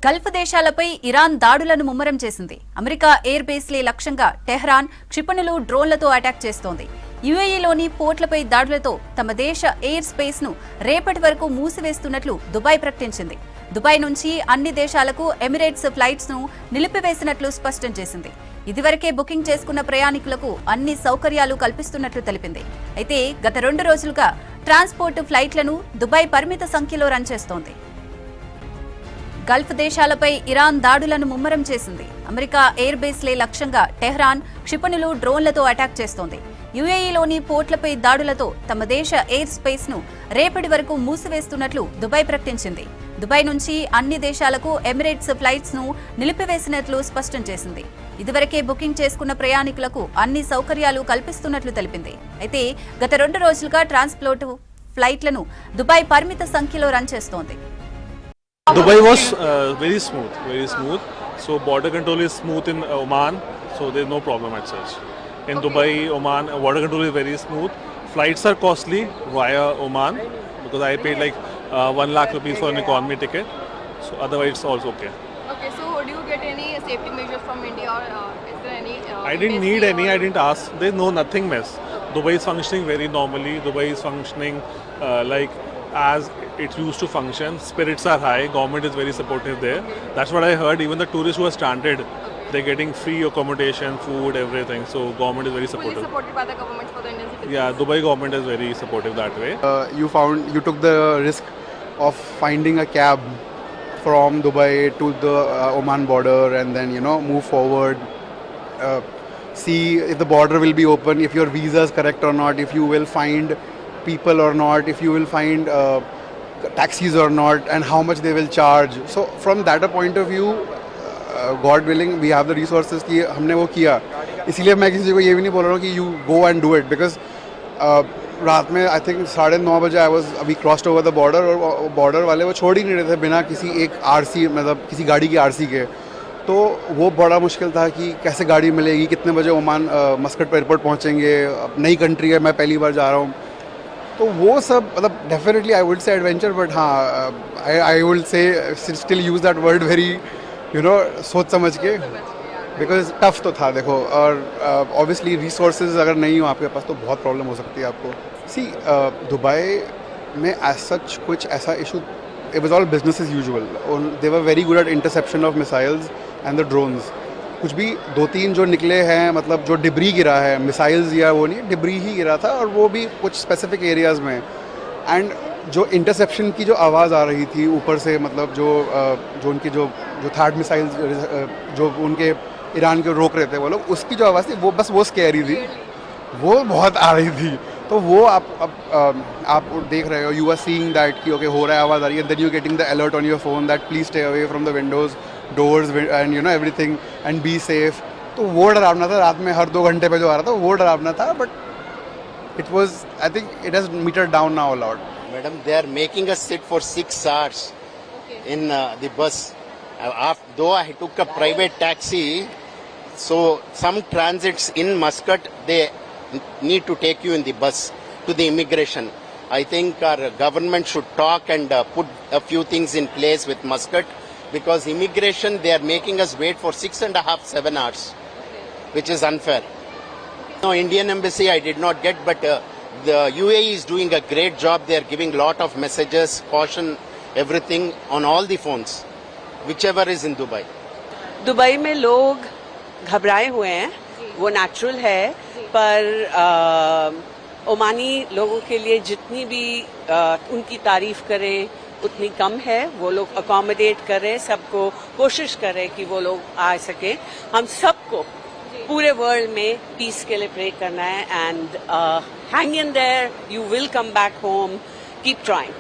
Gulf దేశాలపై Iran దాడులను ముమ్మరం చేసింది. అమెరికా ఎయిర్ బేస్లే లక్ష్యంగా టెహ్రాన్ క్షిపణులు, డ్రోన్లతో అటాక్ చేస్తోంది. యుఏఈలోని పోర్ట్లపై దాడులతో తమ దేశ ఎయిర్ స్పేస్ ను రేపటి వరకు మూసివేస్తున్నట్లు దుబాయ్ ప్రకటించింది. దుబాయ్ నుంచి అన్ని దేశాలకు ఎమిరేట్స్ ఫ్లైట్స్ ను నిలిపివేసినట్లు స్పష్టం చేసింది. ఇదివరకే బుకింగ్ చేసుకున్న ప్రయాణికులకు అన్ని సౌకర్యాలు కల్పిస్తున్నట్లు తెలిపింది. అయితే గత 2 రోజులుగా ట్రాన్స్పోర్ట్ ఫ్లైట్లను దుబాయ్ పరిమిత సంఖ్యలో రన్ చేస్తోంది. గల్ఫ్ దేశాలపై ఇరాన్ దాడులను ముమ్మరం చేసింది. అమెరికా ఎయిర్ బేస్లే లక్ష్యంగా టెహ్రాన్ క్షిపణులు, డ్రోన్లతో అటాక్ చేస్తోంది. యుఏఈలోని పోర్ట్లపై దాడులతో తమ దేశ ఎయిర్ స్పేస్ ను రేపటి వరకు మూసివేస్తున్నట్లు దుబాయ్ ప్రకటించింది. దుబాయ్ నుంచి అన్ని దేశాలకు ఎమిరేట్స్ ఫ్లైట్స్ ను నిలిపివేసినట్లు స్పష్టం చేసింది. ఇదివరకే బుకింగ్ చేసుకున్న ప్రయాణికులకు అన్ని సౌకర్యాలు కల్పిస్తున్నట్లు తెలిపింది. అయితే గత 2 రోజులుగా ట్రాన్స్పోర్ట్ ఫ్లైట్లను దుబాయ్ పరిమిత సంఖ్యలో రన్ చేస్తోంది. Dubai was very smooth. So border control is smooth in Oman, so there's no problem as such. In Dubai, Oman, border control is very smooth. Flights are costly via Oman because I paid like 1 lakh rupees for an economy ticket. So otherwise, it's also okay. Okay, so do you get any safety measures from India or is there any? I didn't need any. I didn't ask. There's nothing mess. Dubai is functioning very normally. Dubai is functioning like as it used to function. Spirits are high. Government is very supportive there. That's what I heard. Even the tourists who are stranded, they're getting free accommodation, food, everything. So government is very supportive. Fully supported by the government for the Indian citizens. Yeah, Dubai government is very supportive that way. You took the risk of finding a cab from Dubai to the Oman border and then move forward. See if the border will be open, if your visa is correct or not, if you will find people or not, if you will find taxis or not, and how much they will charge. So from that point of view, God willing, we have the resources कि हमने वो किया. इसीलिए मैं किसी को ये भी नहीं बोल रहा हूँ कि you go and do it because रात में I think 9:30 बजे we crossed over the border और border वाले वो छोड़ ही नहीं रहे थे बिना किसी एक RC मतलब किसी गाड़ी की RC के. तो वो बड़ा मुश्किल था कि कैसे गाड़ी मिलेगी, कितने बजे ओमान मस्कट एयरपोर्ट पहुँचेंगे. नई कंट्री है, मैं पहली बार जा रहा हूँ. तो वो सब मतलब definitely I would say adventure, but हाँ I would say still use that word very सोच समझ के, बिकॉज टफ तो था देखो. और ऑब्वियसली रिसोर्सेज अगर नहीं हो आपके पास तो बहुत प्रॉब्लम हो सकती है आपको. सी दुबई में एज सच कुछ ऐसा issue, it was all business as usual. They were very good at interception of missiles and the drones. कुछ भी 2-3 जो निकले हैं, मतलब जो डिब्री गिरा है, मिसाइल्स या वो नहीं, डिब्री ही गिरा था और वो भी कुछ स्पेसिफिक एरियाज़ में. एंड जो इंटरसेप्शन की जो आवाज़ आ रही थी ऊपर से, मतलब जो उनकी जो थर्ड मिसाइल्स जो उनके ईरान के रोक रहे थे वो लोग, उसकी जो आवाज़ थी वो बस वो स्कैरी थी, वो बहुत आ रही थी. तो वो आप देख रहे हो, यू आर सीइंग दैट कि ओके हो रहा है, आवाज़ आ रही है. Then you getting the alert on your phone that please stay away from the windows, doors and everything and be safe. तो वो डरावना था. रात में हर 2 घंटे पे जो आ रहा था वो डरावना था. But it was, I think it has metered down now a lot. Madam, they are making us sit for 6 hours in the bus. Though I took a private taxi, so some transits in Muscat, they need to take you in the bus to the immigration. I think our government should talk and put a few things in place with Muscat, because immigration, they are making us wait for 6.5-7 hours, which is unfair. No, Indian embassy I did not get, but the UAE is doing a great job. They are giving lot of messages, caution, everything on all the phones, whichever is in Dubai. Dubai में लोग घबराए हुए हैं, वो natural है, पर Omani लोगों के लिए जितनी भी उनकी तारीफ करें उतनी कम है. वो लोग अकोमोडेट करें, सबको कोशिश करें कि वो लोग आ सकें. हम सबको पूरे वर्ल्ड में पीस के लिए प्रे करना है. And hang in their, you will come back home, keep trying.